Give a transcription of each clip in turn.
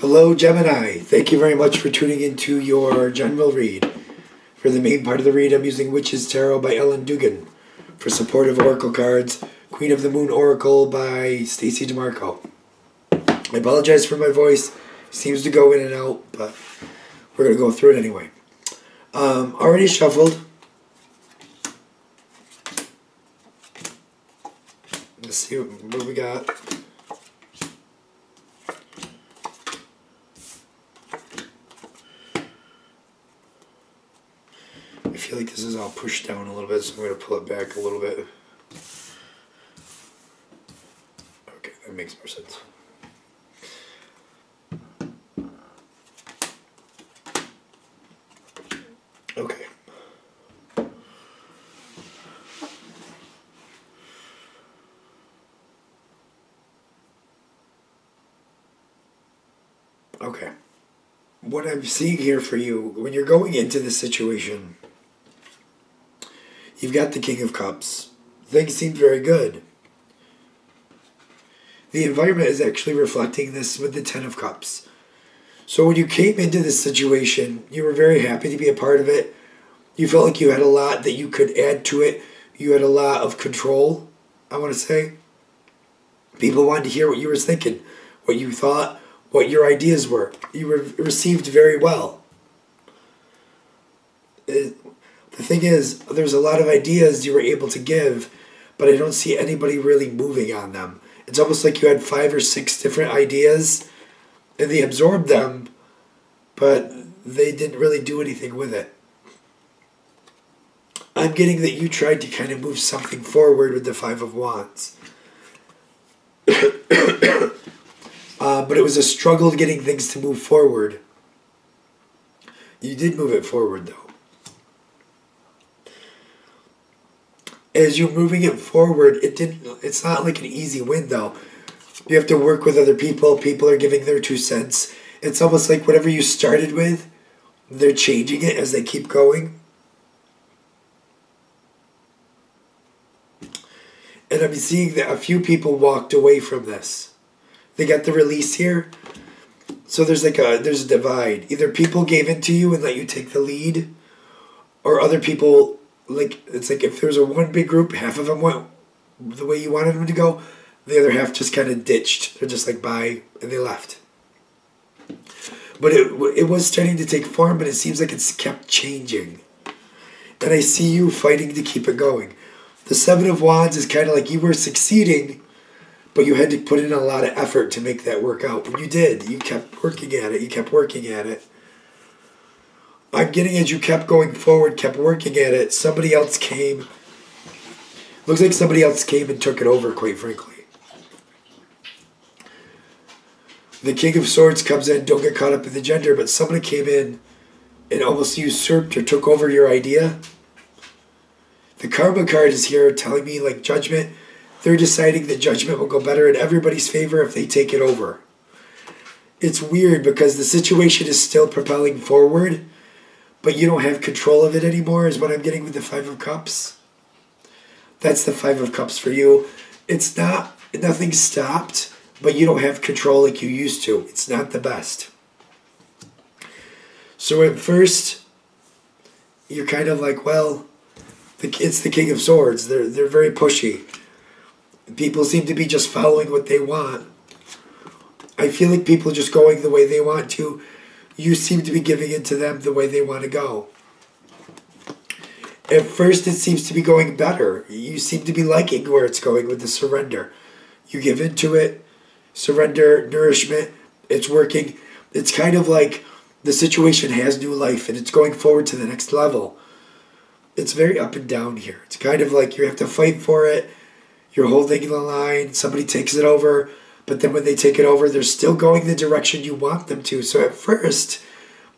Hello, Gemini. Thank you very much for tuning into your general read. For the main part of the read, I'm using Witch's Tarot by Ellen Dugan. For supportive oracle cards, Queen of the Moon Oracle by Stacey DeMarco. I apologize for my voice. It seems to go in and out, but we're going to go through it anyway. Already shuffled. Let's see what we got. I feel like this is all pushed down a little bit, so I'm going to pull it back a little bit. Okay, that makes more sense. Okay. Okay. What I'm seeing here for you, when you're going into this situation, you've got the King of Cups. Things seem very good. The environment is actually reflecting this with the Ten of Cups. So when you came into this situation, you were very happy to be a part of it. You felt like you had a lot that you could add to it. You had a lot of control, I want to say. People wanted to hear what you were thinking, what you thought, what your ideas were. You were received very well. The thing is, there's a lot of ideas you were able to give, but I don't see anybody really moving on them. It's almost like you had 5 or 6 different ideas, and they absorbed them, but they didn't really do anything with it. I'm getting that you tried to kind of move something forward with the Five of Wands. But it was a struggle getting things to move forward. You did move it forward, though. As you're moving it forward, it's not like an easy win, though. You have to work with other people. People are giving their 2 cents. It's almost like whatever you started with, they're changing it as they keep going. And I'm seeing that a few people walked away from this. They got the release here. So there's a divide. Either people gave in to you and let you take the lead, or other people, it's like if there was one big group, half of them went the way you wanted them to go, the other half just kind of ditched. They're just like, bye, and they left. But it was starting to take form, but it seems like it's kept changing. And I see you fighting to keep it going. The Seven of Wands is kind of like you were succeeding, but you had to put in a lot of effort to make that work out. And you did. You kept working at it. You kept working at it. I'm getting as you kept going forward, kept working at it, somebody else came. Looks like somebody else came and took it over, quite frankly. The King of Swords comes in. Don't get caught up in the gender, but somebody came in and almost usurped or took over your idea. The Karma card is here telling me, like, judgment. They're deciding that judgment will go better in everybody's favor if they take it over. It's weird because the situation is still propelling forward, but you don't have control of it anymore, is what I'm getting with the Five of Cups. That's the Five of Cups for you. It's not, nothing stopped, but you don't have control like you used to. It's not the best. So at first, you're kind of like, well, it's the King of Swords. They're very pushy. People seem to be just following what they want. I feel like people just going the way they want to. You seem to be giving in to them the way they want to go. At first, it seems to be going better. You seem to be liking where it's going with the surrender. You give into it, surrender, nourishment, it's working. It's kind of like the situation has new life and it's going forward to the next level. It's very up and down here. It's kind of like you have to fight for it. You're holding the line. Somebody takes it over. But then when they take it over, they're still going the direction you want them to. So at first,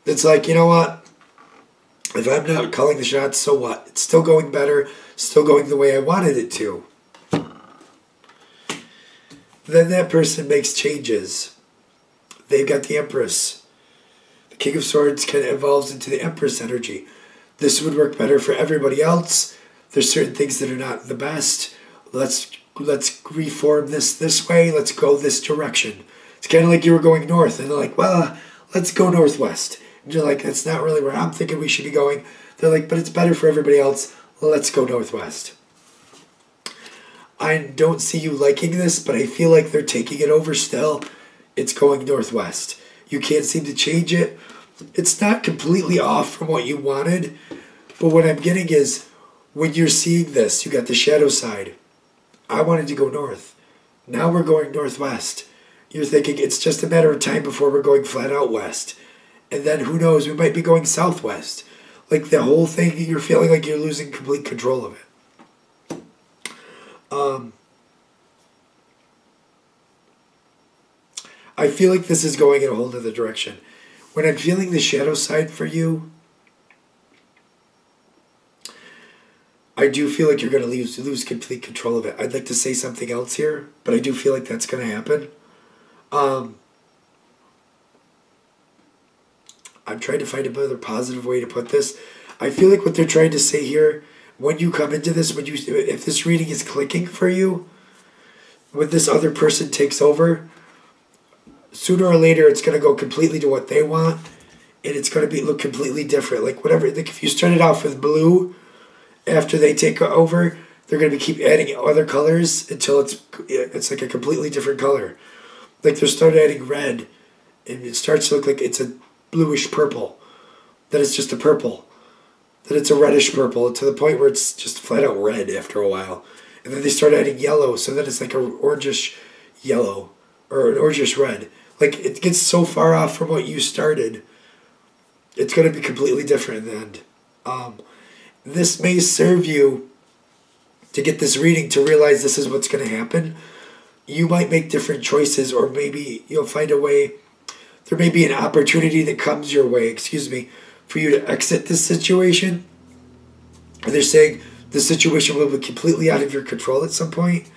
it's like, you know what? If I'm not calling the shots, so what? It's still going better. Still going the way I wanted it to. Then that person makes changes. They've got the Empress. The King of Swords kind of evolves into the Empress energy. This would work better for everybody else. There's certain things that are not the best. Let's reform this way. Let's go this direction. It's kind of like you were going north, and they're like, well, let's go northwest. And you're like, that's not really where I'm thinking we should be going. They're like, but it's better for everybody else. Let's go northwest. I don't see you liking this, but I feel like they're taking it over still. It's going northwest. You can't seem to change it. It's not completely off from what you wanted, but what I'm getting is when you're seeing this, you got the shadow side. I wanted to go north. Now we're going northwest. You're thinking it's just a matter of time before we're going flat out west. And then who knows, we might be going southwest. Like the whole thing, you're feeling like you're losing complete control of it. I feel like this is going in a whole other direction. When I'm feeling the shadow side for you, I do feel like you're going to lose complete control of it. I'd like to say something else here, but I do feel like that's going to happen. I'm trying to find another positive way to put this. I feel like what they're trying to say here, when you come into this, if this reading is clicking for you, when this other person takes over, sooner or later it's going to go completely to what they want, and it's going to look completely different. Like whatever, like if you started off with blue, after they take over, they're going to keep adding other colors until it's like a completely different color. Like they'll start adding red, and it starts to look like it's a bluish purple. Then it's just a purple. Then it's a reddish purple to the point where it's just flat out red after a while. And then they start adding yellow, so then it's like an orangish yellow or an orangish red. Like it gets so far off from what you started, it's going to be completely different in the end. This may serve you to get this reading to realize this is what's going to happen. You might make different choices, or maybe you'll find a way. There may be an opportunity that comes your way, for you to exit this situation. They're saying the situation will be completely out of your control at some point.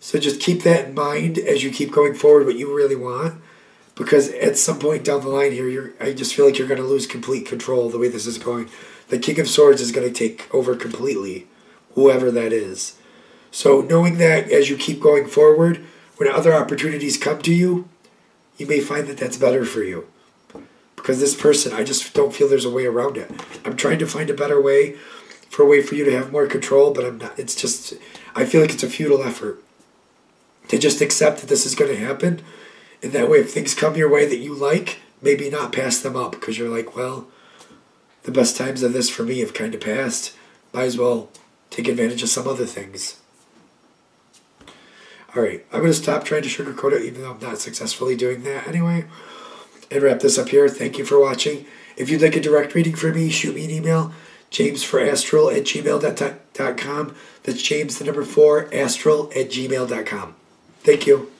So just keep that in mind as you keep going forward, what you really want. Because at some point down the line here, I just feel like you're going to lose complete control the way this is going. The King of Swords is going to take over completely, whoever that is. So knowing that as you keep going forward, when other opportunities come to you, you may find that that's better for you. Because this person, I just don't feel there's a way around it. I'm trying to find a better way, for you to have more control, but I'm not. It's just, I feel like it's a futile effort to just accept that this is going to happen. And that way, if things come your way that you like, maybe not pass them up. Because you're like, well, the best times of this for me have kind of passed. Might as well take advantage of some other things. Alright, I'm going to stop trying to sugarcoat it, even though I'm not successfully doing that anyway. And wrap this up here. Thank you for watching. If you'd like a direct reading from me, shoot me an email. jamesforastral@gmail.com. That's James, the number 4, astral@gmail.com. Thank you.